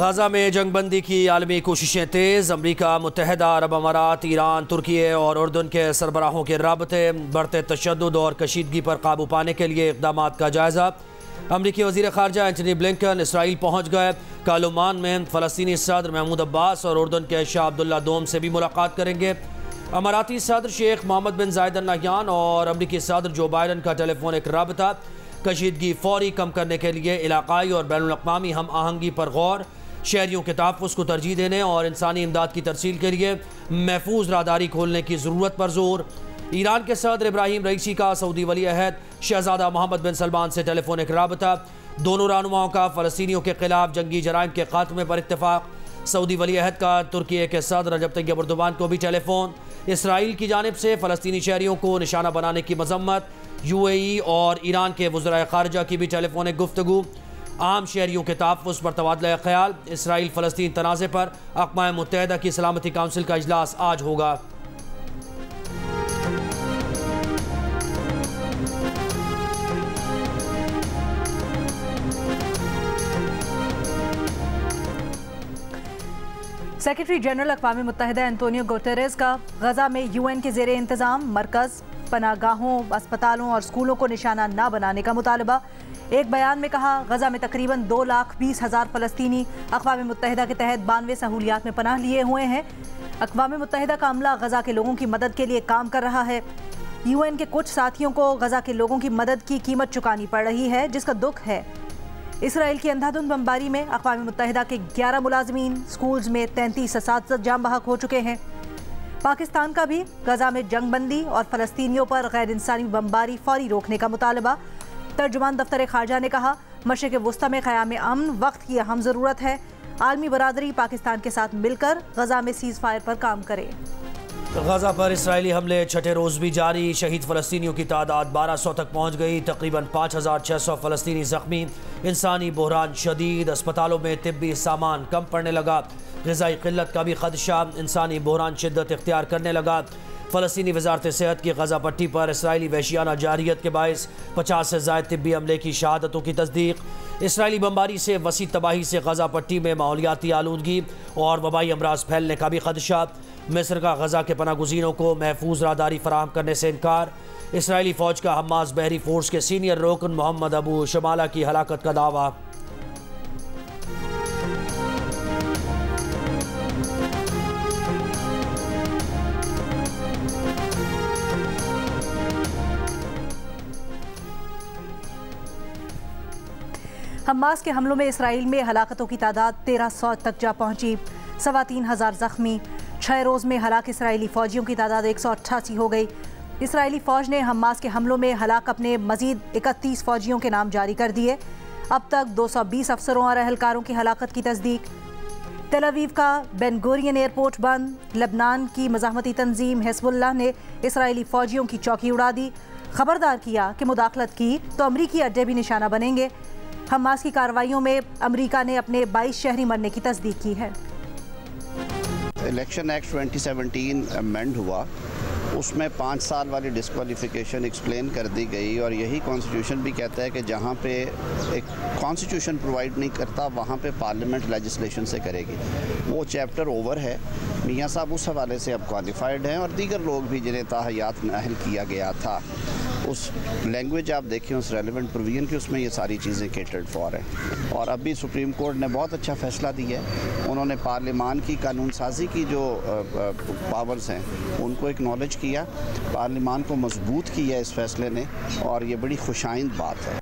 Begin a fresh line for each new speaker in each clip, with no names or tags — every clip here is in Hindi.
गाजा में जंगबंदी की आलमी कोशिशें तेज़। अमरीका, मुत्तहदा अरब अमारात, ईरान, तुर्की और उर्दन के सरबराहों के राबते। बढ़ते तशद्दुद और कशीदगी पर काबू पाने के लिए इक़दाम का जायज़ा। अमरीकी वज़ीर ख़ारजा एंटनी ब्लिंकन इसराइल पहुँच गए। कालुमान में फ़लस्तीनी सदर महमूद अब्बास और उर्दन के शाह अब्दुल्ला दोम से भी मुलाकात करेंगे। अमाराती सदर शेख मोहम्मद बिन जायद अल नहयान और अमरीकी सदर जो बाइडन का टेलीफोनिक राबता। कशीदगी फौरी कम करने के लिए इलाकाई और बैनुल-अक़वामी हम आहंगी पर गौर। शहरियों के तहफ़्फ़ुज़ को तरजीह देने और इंसानी इमदाद की तरसील के लिए महफूज राहदारी खोलने की ज़रूरत पर जोर। ईरान के सदर इब्राहिम रईसी का सऊदी वली अहद शहजादा मोहम्मद बिन सलमान से टेलीफोनिक राबता। दोनों रहनुमाओं का फ़लस्तीनियों के खिलाफ जंगी जराइम के खात्मे पर इत्तेफाक। सऊदी वली अहद का तुर्की के सदर रजब तैयब एर्दोगान को भी टेलीफोन। इसराइल की जानिब से फ़लस्तीनी शहरियों को निशाना बनाने की मजम्मत। UAE और ईरान के वज़राए ख़ारजा की भी टेलीफोनिक गुफ्तगू। आम शहरियों के तहफ़्फ़ुज़ पर तबादला ख्याल। इसराइल फ़लस्तीन तनाज़े पर अक़वाम मुत्तहदा की सलामती काउंसिल का इजलास आज होगा।
सेक्रेटरी जनरल अक़वाम मुत्तहदा एंटोनियो गुटेरेस का गजा में UN के ज़ेरे इंतज़ाम मरकज़, पनागाहों, अस्पतालों और स्कूलों को निशाना न बनाने का मुतालबा। एक बयान में कहा, गजा में तकरीबन 2,20,000 फ़लस्तीनी अक़वाम मुत्तहदा के तहत 92 सहूलियात में पनाह लिए हुए हैं। अक़वाम मुत्तहदा का अमला गजा के लोगों की मदद के लिए काम कर रहा है। UN के कुछ साथियों को गजा के लोगों की मदद की कीमत चुकानी पड़ रही है, जिसका दुख है। इसराइल की अंधाधुंध बमबारी में अक़वाम मुत्तहदा के 11 मुलाजमीन, स्कूल्स में 33 असातिज़ा जाम बहक हो चुके हैं। पाकिस्तान का भी गजा में जंगबंदी और फ़लस्तीनियों पर गैर इंसानी बमबारी फौरी रोकने का मुतालबा। तर्जुमान दफ्तर ख़ारजा ने कहा, मशरिक़ वस्ता में क़याम अमन वक्त की अहम ज़रूरत है। आलमी बरादरी पाकिस्तान के साथ मिलकर गजा में सीज़ फायर पर काम करे।
गजा पर इसराइली हमले छठे रोज़ भी जारी। शहीद फ़लस्तीनियों की तादाद 1200 तक पहुँच गई। तकरीबन 5,600 फ़लस्तीनी ज़ख्मी। इंसानी बहरान शदीद। अस्पतालों में तिब्बी सामान कम पड़ने लगा। ग़िज़ाई क़िल्लत का भी ख़दशा। इंसानी बहरान शिद्दत इख्तियार करने लगा। फ़लस्तीनी वज़ारत सेहत की गजा पट्टी पर इसराइली वहशियाना जारियत के बायस 50 से ज़ायद तिब्बी अमले की शहादतों की तस्दीक। इसराइली बमबारी से वसी तबाही से गजा पट्टी में माहौलियाती आलूदगी और वबाई अमराज फैलने का भी खदशा। मिस्र का गजा के पनागुज़ीनों को महफूज राहदारी फराहम करने से इनकार। इसराइली फ़ौज का हम्मास बहरी फ़ोर्स के सीनियर रुकन मोहम्मद अबू शमाला की हलाकत का दावा।
हम्मास के हमलों में इसराइल में हलाकतों की तादाद 1300 तक जा पहुंची। 3,2500 ज़ख्मी। 6 रोज़ में हलाक इसराइली फ़ौजियों की तादाद 188 हो गई। इसराइली फ़ौज ने हम्मास के हमलों में हलाक अपने मज़ीद 31 फ़ौजियों के नाम जारी कर दिए। अब तक 220 अफसरों और अहलकारों की हलाकत की तस्दीक। तेल अवीव का बेन गुरियन एयरपोर्ट बंद। लबनान की मज़ाहमती तंजीम हिज़्बुल्लाह ने इसराइली फ़ौजियों की चौकी उड़ा दी। खबरदार किया कि मुदाखलत की तो अमरीकी अड्डे भी निशाना बनेंगे। हम्मास की कार्रवाइयों में अमरीका ने अपने 22 शहरी मरने की तस्दीक की है।
इलेक्शन एक्ट 2017 अमेंड हुआ, उसमें 5 साल वाली डिस्क्वालिफिकेशन एक्सप्लेन कर दी गई और यही कॉन्स्टिट्यूशन भी कहता है कि जहाँ पे एक कॉन्स्टिट्यूशन प्रोवाइड नहीं करता वहाँ पे पार्लियामेंट लेजिस्लेशन से करेगी। वो चैप्टर ओवर है। मियाँ साहब उस हवाले से अब क्वालिफाइड हैं और दीगर लोग भी जिन्हें ताहयात नाअहल किया गया था, उस लैंग्वेज आप देखें, उस रेलिवेंट प्रोविजन की, उसमें ये सारी चीज़ें केटर्ड फॉर हैं। और अभी सुप्रीम कोर्ट ने बहुत अच्छा फ़ैसला दिया है। उन्होंने पार्लियामान की कानून साजी की जो पावर्स हैं उनको एक्नॉलेज किया, पार्लियामान को मजबूत किया इस फैसले ने, और ये बड़ी खुशाइंद बात है।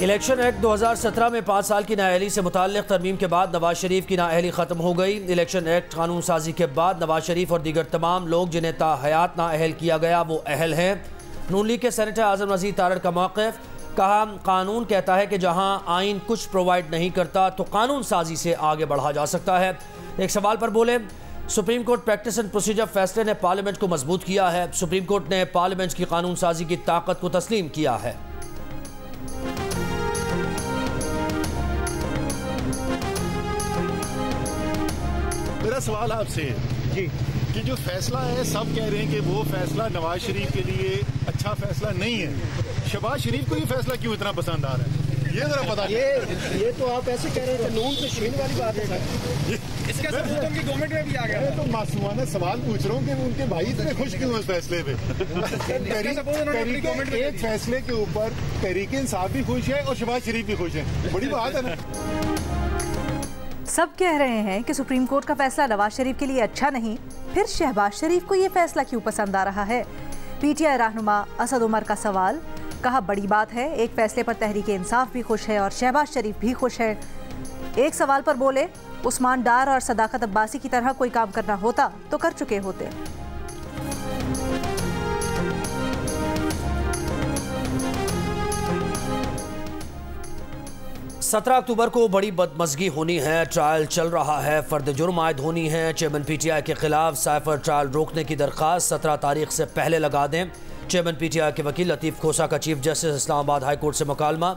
इलेक्शन एक्ट 2017 में 5 साल की नाअहली से मुताल्लिक़ तरमीम के बाद नवाज शरीफ की नाअहली ख़त्म हो गई। इलेक्शन एक्ट कानून साजी के बाद नवाज शरीफ और दीगर तमाम लोग जिन्हें ताहयात नाअहल किया गया वो अहल हैं। नून लीग के सेनेटर आज़म नज़ीर तारड़ का मौक़िफ़, कहा, कानून कहता है कि जहां आइन कुछ प्रोवाइड नहीं करता तो कानून साजी से आगे बढ़ा जा सकता है। एक सवाल पर बोले, supreme court practice and procedure फैसले ने पार्लियामेंट को मजबूत किया है। सुप्रीम कोर्ट ने पार्लियामेंट की कानून साजी की ताकत को तस्लीम किया है।
मेरा सवाल आपसे जी कि जो फैसला है, सब कह रहे हैं कि वो फैसला नवाज शरीफ के लिए अच्छा फैसला नहीं है। शहबाज शरीफ को ये फैसला क्यों इतना पसंद आ रहा है? ये जरा पता।
ये तो आप ऐसे कह रहे हैं कानून पे छीन वाली बात है सर।
इसका सबूत उनकी गवर्नमेंट में भी आ गया।
मैं तो मासूमाना सवाल पूछ रहा हूँ कि उनके भाई इतने खुश क्यों इस फैसले पे? एक फैसले के ऊपर तहरीक इंसाफ भी खुश है और शहबाज शरीफ भी खुश है, बड़ी बात है ना।
सब कह रहे हैं कि सुप्रीम कोर्ट का फैसला नवाज शरीफ के लिए अच्छा नहीं, फिर शहबाज शरीफ को ये फैसला क्यों पसंद आ रहा है? पीटीआई रहनुमा असद उमर का सवाल, कहा बड़ी बात है, एक फैसले पर तहरीक इंसाफ भी खुश है और शहबाज शरीफ भी खुश है। एक सवाल पर बोले, उस्मान डार और सदाकत अब्बासी की तरह कोई काम करना होता तो कर चुके होते।
सत्रह अक्टूबर को बड़ी बदमज़गी होनी है, ट्रायल चल रहा है, फर्द जुर्म आयद होनी है। चेयरमैन पीटीआई के खिलाफ साइफर ट्रायल रोकने की दरख्वास्त 17 तारीख से पहले लगा दें। चेयरमैन पीटीआई के वकील लतीफ़ खोसा का chief justice Islamabad high court से मुकालमा।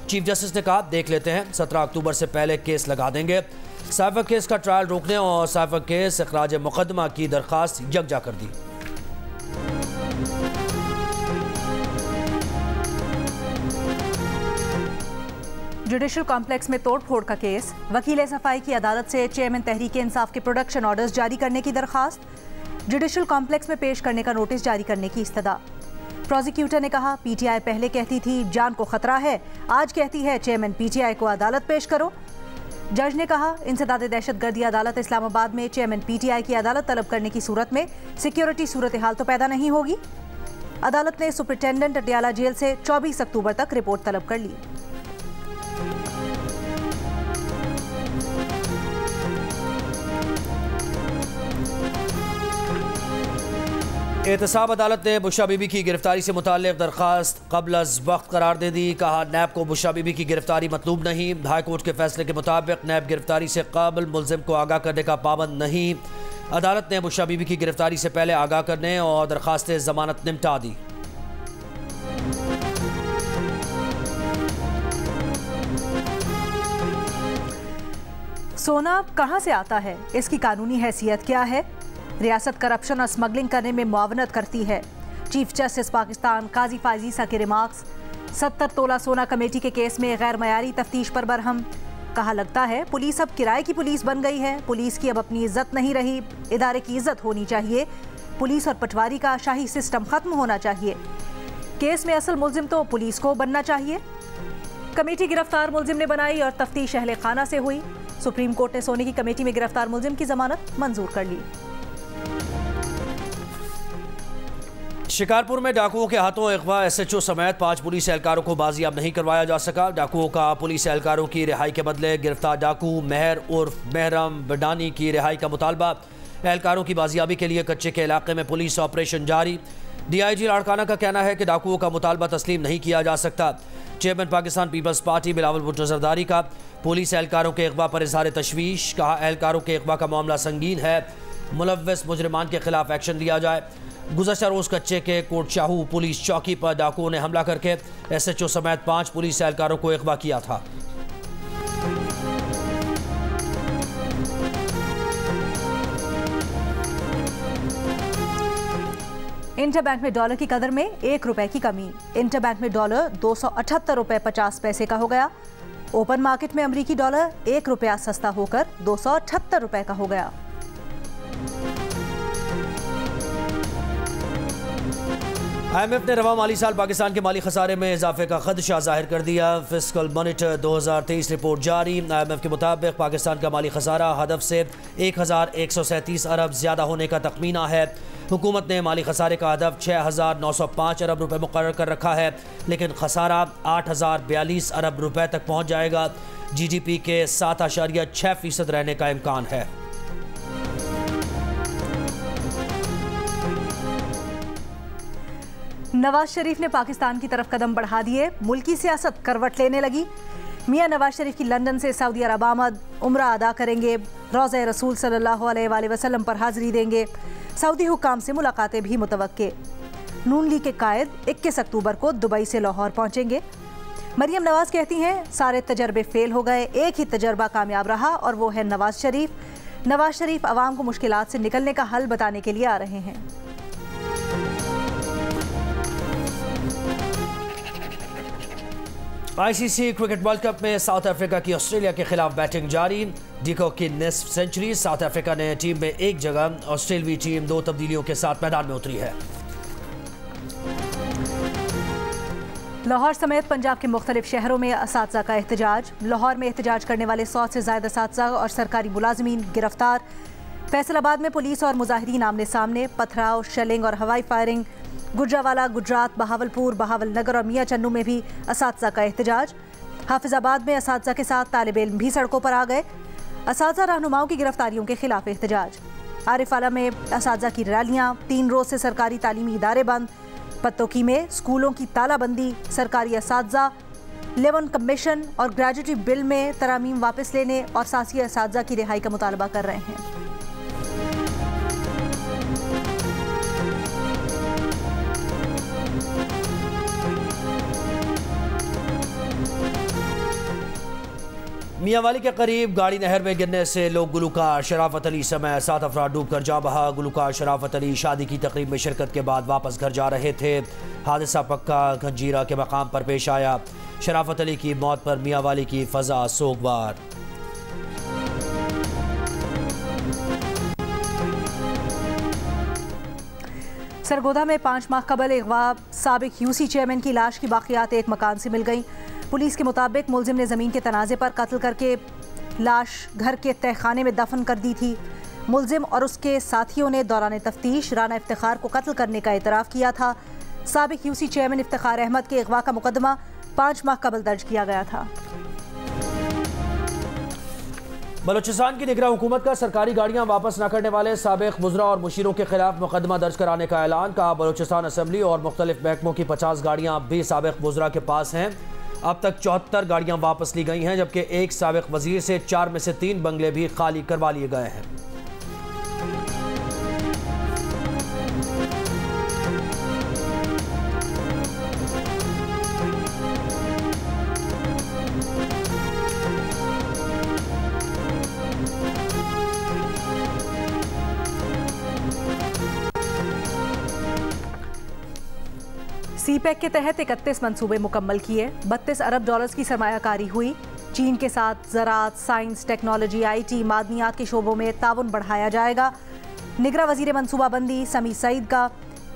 चीफ जस्टिस ने कहा, देख लेते हैं, 17 अक्टूबर से पहले केस लगा देंगे। साइफर केस का ट्रायल रोकने और साइफर केस इखराज मुकदमा की दरख्वास्त यकजा कर दी।
जुडिशल कॉम्प्लेक्स में तोड़फोड़ का केस, वकील सफाई की अदालत से चेयरमैन तहरीक इंसाफ के प्रोडक्शन ऑर्डर्स जारी करने की दरखास्त, जुडिशल कॉम्प्लेक्स में पेश करने का नोटिस जारी करने की इस्तदा। प्रोसिक्यूटर ने कहा, पीटीआई पहले कहती थी जान को खतरा है, आज कहती है चेयरमैन पीटीआई को अदालत पेश करो। जज ने कहा, इंसदाद दहशतगर्दी अदालत इस्लामाबाद में चेयरमैन पीटीआई की अदालत तलब करने की सूरत में सिक्योरिटी सूरत हाल तो पैदा नहीं होगी। अदालत ने सुपरिटेंडेंट अटियाला जेल से 24 अक्टूबर तक रिपोर्ट तलब कर ली।
एहतसाब अदालत ने बुशरा बीबी की गिरफ्तारी से मुताल्लिक दरख्वास्त कबल अज़ वक्त करार दे दी। कहा, नैब को बुशरा बीबी की गिरफ्तारी मतलूब नहीं। हाई कोर्ट के फैसले के मुताबिक नैब गिरफ्तारी से कबल मुल्जिम को आगाह करने का पाबंद नहीं। अदालत ने बुशरा बीबी की गिरफ्तारी से पहले आगाह करने और दरख्वास्त जमानत निपटा दी।
सोना कहां से आता है, इसकी कानूनी हैसियत क्या है? रियासत करप्शन और स्मगलिंग करने में मुआवनत करती है। चीफ जस्टिस पाकिस्तान काजी फायजीसा के रिमार्क्स। 70 तोला सोना कमेटी के केस में गैर मयारी तफ्तीश पर बरहम। कहा, लगता है पुलिस अब किराए की पुलिस बन गई है, पुलिस की अब अपनी इज्जत नहीं रही, इदारे की इज्जत होनी चाहिए। पुलिस और पटवारी का शाही सिस्टम खत्म होना चाहिए। केस में असल मुल्जिम तो पुलिस को बनना चाहिए। कमेटी गिरफ्तार मुल्जिम ने बनाई और तफ्तीश अहले खाना से हुई। सुप्रीम कोर्ट ने सोने की कमेटी में गिरफ्तार मुल्जिम की जमानत मंजूर कर ली।
शिकारपुर में डाकुओं के हाथों अगवा एसएचओ समेत 5 पुलिस एहलकारों को बाजियाब नहीं करवाया जा सका। डाकुओं का पुलिस एहलकारों की रिहाई के बदले गिरफ्तार डाकू मेहर उर्फ महरम बडानी की रिहाई का मुतालबा। एहलकारों की बाजियाबी के लिए कच्चे के इलाके में पुलिस ऑपरेशन जारी। DIG लाड़काना का कहना है कि डाकुओं का मुतालबा तस्लीम नहीं किया जा सकता। चेयरमैन पाकिस्तान पीपल्स पार्टी बिलावल भुट्टो जरदारी का पुलिस एहलकारों के अगवा पर इजहार तशवीश। कहा, एहलकारों के अगवा का मामला संगीन है, मुलव्वस मुजरिमान के खिलाफ एक्शन लिया जाए। गुज़श्ता रोज़ कच्चे के कोटशाहू पुलिस चौकी पर डाकुओं ने हमला करके SHO समेत 5 पुलिस एहलकारों को अगवा किया था।
इंटरबैंक में डॉलर की कदर में 1 रुपए की कमी। इंटरबैंक में डॉलर 278 रुपए 50 पैसे का हो गया। ओपन मार्केट में अमरीकी डॉलर 1 रुपया सस्ता होकर 278 रुपए का हो गया।
IMF ने रवा माली साल पाकिस्तान के माली खसारे में इजाफे का खदशा जाहिर कर दिया। फिस्कल मॉनिटर 2023 रिपोर्ट जारी। IMF के मुताबिक पाकिस्तान का माली खसारा हदफ से 1137 अरब ज़्यादा होने का तखमीना है। हुकूमत ने माली खसारे का हदफ 6905 अरब रुपए मुकर्रर कर रखा है, लेकिन खसारा 8042 अरब रुपए तक पहुँच जाएगा। GDP के 7.6% रहने का इम्कान है।
नवाज शरीफ ने पाकिस्तान की तरफ कदम बढ़ा दिए, मुल्की सियासत करवट लेने लगी। मियां नवाज शरीफ की लंदन से सऊदी अरब आमद, उम्रा अदा करेंगे, रोज़े रसूल सल्लल्लाहु अलैहि वसल्लम पर हाजिरी देंगे। सऊदी हुक्काम से मुलाकातें भी मुतवक्के। नून लीग के कायद 21 अक्टूबर को दुबई से लाहौर पहुंचेंगे। मरियम नवाज कहती हैं, सारे तजर्बे फेल हो गए, एक ही तजर्बा कामयाब रहा और वो है नवाज शरीफ। नवाज शरीफ अवाम को मुश्किलात से निकलने का हल बताने के लिए आ रहे हैं।
ICC क्रिकेट वर्ल्ड कप में साउथ अफ्रीका की ऑस्ट्रेलिया के खिलाफ बैटिंग जारी। डिकॉक की निस्फ सेंचुरी। साउथ अफ्रीका ने टीम में एक जगह, ऑस्ट्रेलियाई टीम 2 तब्दीलियों के साथ मैदान में उतरी है।
लाहौर समेत पंजाब के मुख्तलिफ शहरों में असातिज़ा का एहतजाज। लाहौर में एहतजाज करने वाले 100 से ज़ायद असातिज़ा और सरकारी मुलाजमीन गिरफ्तार। फैसलाबाद में पुलिस और मुजाहिरीन आमने सामने। पथराव, शेलिंग और हवाई फायरिंग। गुजरावाला, गुजरात, बहावलपुर, बहावल नगर और मियाँ चन्नू में भी असातिज़ा का एहतजाज। हाफिजाबाद में असातिज़ा के साथ तालिब इल्म भी सड़कों पर आ गए। असातिज़ा रहनुमाओं की गिरफ्तारियों के खिलाफ एहतजाज। आरिफ आला में असातिज़ा की रैलियाँ। 3 रोज़ से सरकारी तालीमी इदारे बंद। पत्तोकी में स्कूलों की तालाबंदी। सरकारी असातिज़ा 11 कमीशन और ग्रेजुएटी बिल में तरामीम वापस लेने और सासी असातिज़ा की रिहाई का मुतालबा कर रहे हैं।
मियांवाली के करीब गाड़ी नहर में गिरने से लोग गुलूकार शराफत अली समेत 7 अफराद डूबकर जा बहा। गुलूकार शराफत अली शादी की तकरीब में शिरकत के बाद वापस घर जा रहे थे। हादसा पक्का गंजीरा के मकाम पर पेश आया। शराफत अली की मौत पर मियांवाली की फजा सोगवार।
सरगोधा में 5 माह कबल अगवा साबिक यूसी चेयरमैन की लाश की बाकियात एक मकान से मिल गई। पुलिस के मुताबिक मुलजिम ने ज़मीन के तनाज़े पर कत्ल करके लाश घर के तहखाने में दफन कर दी थी। मुलजिम और उसके साथियों ने दौरान तफ्तीश राना इफ्तिखार को कत्ल करने का एतराफ़ किया था। साबिक यूसी चेयरमैन इफ्तिखार अहमद के अगवा का मुकदमा 5 माह कबल दर्ज किया गया था।
बलूचिस्तान की निगरान हुकूमत का सरकारी गाड़ियां वापस न करने वाले साबिक वुज़रा और मुशीरों के खिलाफ मुकदमा दर्ज कराने का ऐलान। कहा, बलूचिस्तान असम्बली और मुख्तलिफ महकमों की 50 गाड़ियां अब भी साबिक वुज़रा के पास हैं। अब तक 74 गाड़ियां वापस ली गई हैं, जबकि एक साबिक वजीर से 4 में से 3 बंगले भी खाली करवा लिए गए हैं।
सीपैक के तहत 31 मंसूबे मुकम्मल किए। 32 अरब डॉलर्स की सरमायाकारी हुई। चीन के साथ ज़राअत, साइंस, टेक्नोलॉजी, IT, मादनियात के शोबों में ताउन बढ़ाया जाएगा। निगरां वज़ीर मनसूबाबंदी समी सईद का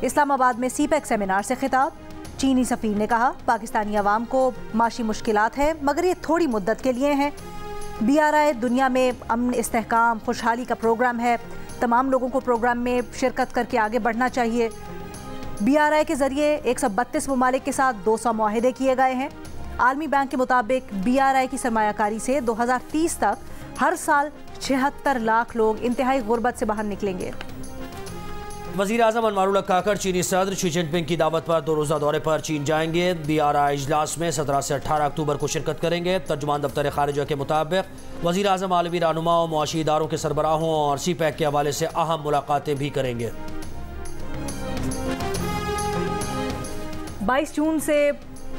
इस्लामाबाद में सीपैक सेमिनार से खिताब। चीनी सफ़ीर ने कहा, पाकिस्तानी अवाम को माशी मुश्किलात हैं मगर ये थोड़ी मुद्दत के लिए हैं। BRI दुनिया में अमन, इस्तेहकाम, खुशहाली का प्रोग्राम है। तमाम लोगों को प्रोग्राम में शिरकत करके आगे बढ़ना चाहिए। BRI के जरिए 132 ममालिक के साथ 200 मुआहिदे किए गए हैं। आलमी बैंक के मुताबिक BRI की सरमायाकारी से 2030 तक हर साल 76 लाख लोग इंतहाई गुर्बत से बाहर निकलेंगे।
वज़ीर आज़म अनवारुल हक काकड़ चीनी सदर शी जिनपिंग की दावत पर 2 रोज़ा दौरे पर चीन जाएंगे। BRI इजलास में 17 से 18 अक्टूबर को शिरकत करेंगे। तर्जुमान दफ्तर खारिजा के मुताबिक वज़ीर आज़म आलमी रहनुमाओं, मुआशी इदारों के सरबराहों और सीपैक के हवाले से अहम मुलाकातें भी करेंगे।
22 जून से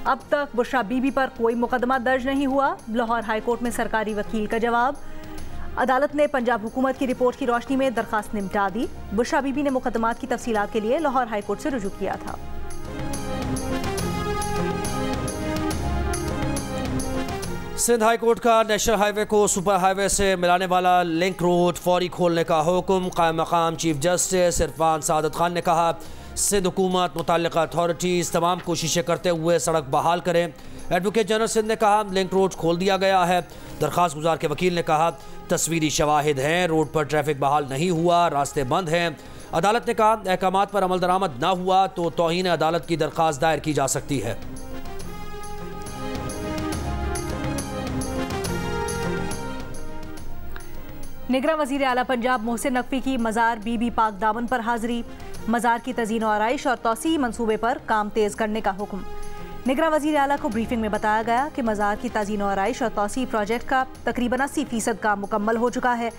अब तक बुशरा बीबी पर कोई मुकदमा दर्ज नहीं हुआ। लाहौर हाई कोर्ट में सरकारी वकील का जवाब। अदालत ने पंजाब हुकूमत की रिपोर्ट की रोशनी में दरखास्त निपटा दी। बुशरा बीबी ने मुकदमात की तफसीलात के लिए लाहौर हाई कोर्ट से रुजू किया था।
सिंध हाई कोर्ट का नेशनल हाईवे को सुपर हाईवे से मिलाने वाला लिंक रोड फौरी खोलने का हुक्म। कायम मकाम चीफ जस्टिस इरफान सादत खान ने कहा, सिंध हुकूमत मुतल्लिका अथॉरिटीज़ तमाम कोशिशें करते हुए सड़क बहाल करें। एडवोकेट जनरल सिंध ने कहा, लिंक रोड खोल दिया गया है। दरख्वास्त गुजार के वकील ने कहा, तस्वीरी शवाहिद हैं, रोड पर ट्रैफिक बहाल नहीं हुआ, रास्ते बंद हैं। अदालत ने कहा, अहकामात पर अमल दरामद ना हुआ तो तौहीन अदालत की दरख्वास्त दायर की जा सकती है।
निगरां वज़ीर आला पंजाब मोहसिन नकवी की मज़ार बीबी पाक दामन पर हाजिरी। मज़ार की तज़ीन और आराइश और तौसी मंसूबे पर काम तेज़ करने का हुक्म। निगरां वज़ीर आला को ब्रीफिंग में बताया गया कि मज़ार की तज़ीन और आराइश और तौसी प्रोजेक्ट का तकरीबन 80% काम मुकम्मल हो चुका है।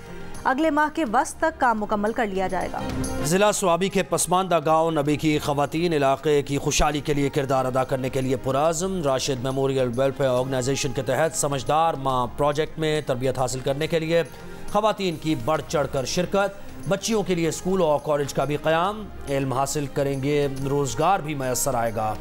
अगले माह के वस्त तक काम मुकम्मल कर लिया जाएगा।
ज़िला स्वाबी के पसमानदा गाँव नबी की ख़वातीन इलाके की खुशहाली के लिए किरदार अदा करने के लिए पुराज़म। राशिद मेमोरियल वेलफेयर ऑर्गेनाइजेशन के तहत समझदार माँ प्रोजेक्ट में तरबियत हासिल करने के लिए ख़वातीन की बढ़ चढ़ कर शिरकत। बच्चियों के लिए स्कूल और कॉलेज का भी क़याम। इल्म हासिल करेंगे, रोज़गार भी मैसर आएगा।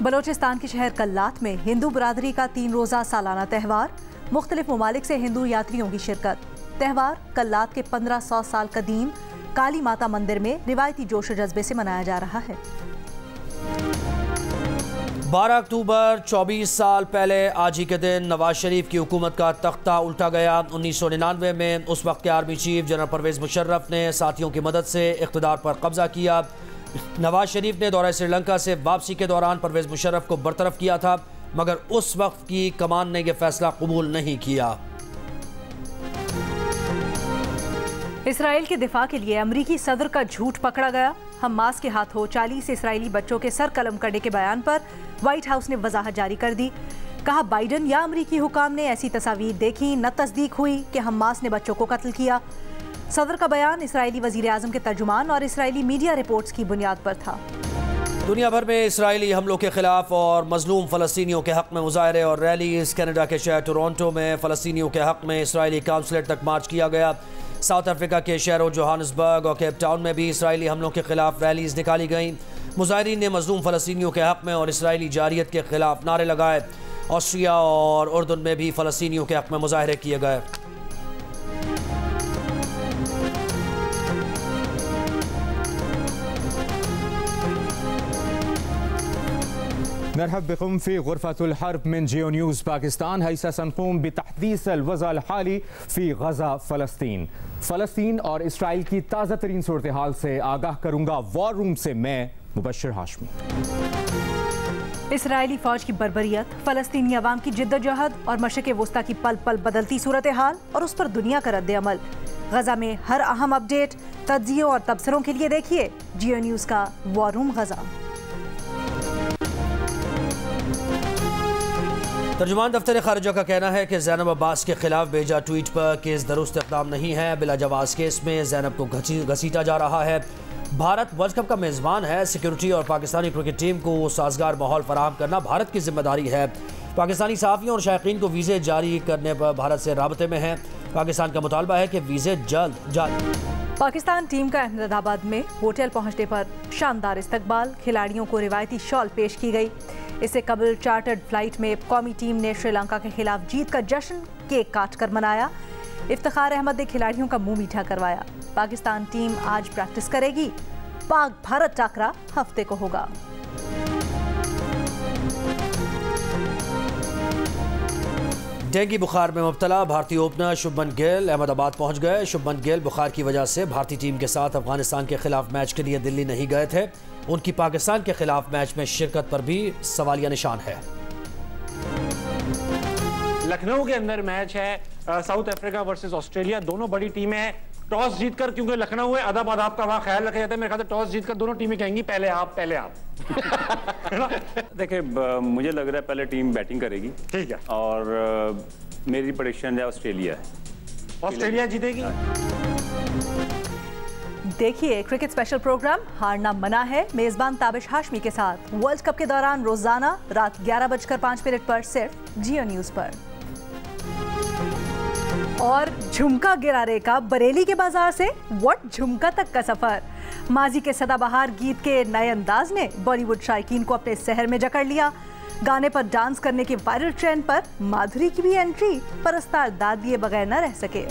बलोचिस्तान के शहर कल्लात में हिंदू बरादरी का 3 रोज़ा सालाना त्यौहार, मुख्तलिफ ममालिक से हिंदू यात्रियों की शिरकत। त्यौहार कल्लात के 1500 साल कदीम काली माता मंदिर में रिवायती जोश जज्बे से मनाया जा रहा है।
12 अक्टूबर 24 साल पहले आज ही के दिन नवाज शरीफ की हुकूमत का तख्ता उल्टा गया। 1999 में उस वक्त के army chief general Pervez Musharraf ने साथियों की मदद से इक़्तिदार पर कब्जा किया। नवाज शरीफ ने दौरा श्रीलंका से वापसी के दौरान परवेज मुशर्रफ को बरतरफ किया था, मगर उस वक्त की कमान ने यह फैसला कबूल नहीं किया।
इसराइल के दिफा के लिए अमरीकी सदर का झूठ पकड़ा गया। हमास के हाथों 40 इसराइली बच्चों के सर कलम करने के बयान पर व्हाइट हाउस ने वजाहत जारी कर दी। कहा, बाइडन या अमरीकी हुकाम ने ऐसी तस्वीर देखी, न तस्दीक हुई कि हमास ने बच्चों को कत्ल किया। सदर का बयान इसराइली वजीर आजम के तर्जुमान और इसराइली मीडिया रिपोर्ट्स की बुनियाद पर था।
दुनिया भर में इसराइली हमलों के खिलाफ और मजलूम फ़लस्तीनियों के हक में मुजाहरे और रैलीज। कनाडा के शहर टोरंटो में फ़लस्तीनियों के हक में इसराइली काउंसलेट तक मार्च किया गया। साउथ अफ्रीका के शहरों जोहान्सबर्ग और केप टाउन में भी इसराइली हमलों के खिलाफ रैलीज निकाली गईं। मुजाहिरीन ने मजलूम फ़लस्तीनियों के हक में और इसराइली जारियत के खिलाफ नारे लगाए। ऑस्ट्रिया और उर्दन में भी फ़लस्तीनियों के हक में मुजाहरे किए गए।
नरहब बिकुम फी गुरफतुल हर्ब मिन जियो न्यूज़ पाकिस्तान। हैसा सनक़ूम बितहदीस अल-वज़अ अल-हाली फी गज़ा फ़लस्तीन। फ़लस्तीन और इसराइल की ताज़ा तरीन सूरत हाल से आगाह करूँगा वॉर रूम से मैं मुबश्शिर हाशमी।
इसराइली फौज की बर्बरियत, फ़लस्तीनी अवाम की जिद्दोजहद और मशरिक़ वुस्ता की पल पल बदलती सूरत हाल और उस पर दुनिया का रद्द-ए-अमल। गज़ा में हर अहम अपडेट, तज्ज़ियों और तबसरों के लिए देखिए जियो न्यूज़ का वॉर रूम गज़ा।
तर्जुमान दफ्तर खारिजा का कहना है कि ज़ैनब अब्बास के खिलाफ भेजा ट्वीट पर केस दुरुस्त इक़दाम नहीं है। बिला जवाज़ केस में ज़ैनब को घसीटा जा रहा है। भारत वर्ल्ड कप का मेज़बान है। सिक्योरिटी और पाकिस्तानी क्रिकेट टीम को साजगार माहौल फराहम करना भारत की जिम्मेदारी है। पाकिस्तानी सहाफ़ियों और शायकीन को वीज़े जारी करने पर भारत से राबते में है। पाकिस्तान का मुतालबा है कि वीज़े जल्द जारी।
पाकिस्तान टीम का अहमदाबाद में होटल पहुंचने पर शानदार इस्तकबाल, खिलाड़ियों को रिवायती शॉल पेश की गई। इससे कबल चार्टर्ड फ्लाइट में कौमी टीम ने श्रीलंका के खिलाफ जीत का जश्न केक काट कर मनाया। इफ्तिखार अहमद ने खिलाड़ियों का मुंह मीठा करवाया। पाकिस्तान टीम आज प्रैक्टिस करेगी। पाक भारत टाकरा हफ्ते को होगा।
डेंगू बुखार में मुब्तला भारतीय ओपनर शुभमन गिल अहमदाबाद पहुंच गए। शुभमन गिल बुखार की वजह से भारतीय टीम के साथ अफगानिस्तान के खिलाफ मैच के लिए दिल्ली नहीं गए थे। उनकी पाकिस्तान के खिलाफ मैच में शिरकत पर भी सवालिया निशान है।
लखनऊ के अंदर मैच है साउथ अफ्रीका वर्सेस ऑस्ट्रेलिया। दोनों बड़ी टीमें हैं। टॉस जीतकर, क्योंकि लखनऊ है, अदब आदाब का वहाँ ख्याल रखा जाता है। मेरे ख्याल से टॉस जीतकर दोनों टीमें कहेंगी पहले आप
देखिए, मुझे लग रहा है पहले टीम बैटिंग करेगी।
ठीक है।
और मेरी प्रेडिक्शन है ऑस्ट्रेलिया
जीतेगी।
देखिए क्रिकेट स्पेशल प्रोग्राम हारना मना है मेजबान ताबिश हाशमी के साथ वर्ल्ड कप के दौरान रोजाना रात 11:05 पर सिर्फ जियो न्यूज़ पर। और झुमका गिरारे का बरेली के बाजार से व्हाट झुमका तक का सफर। माजी के सदाबहार गीत के नए अंदाज ने बॉलीवुड शायकीन को अपने शहर में जकड़ लिया। गाने पर डांस करने के वायरल ट्रेंड पर माधुरी की भी एंट्री, परस्तार दाद दिए बगैर न रह सके।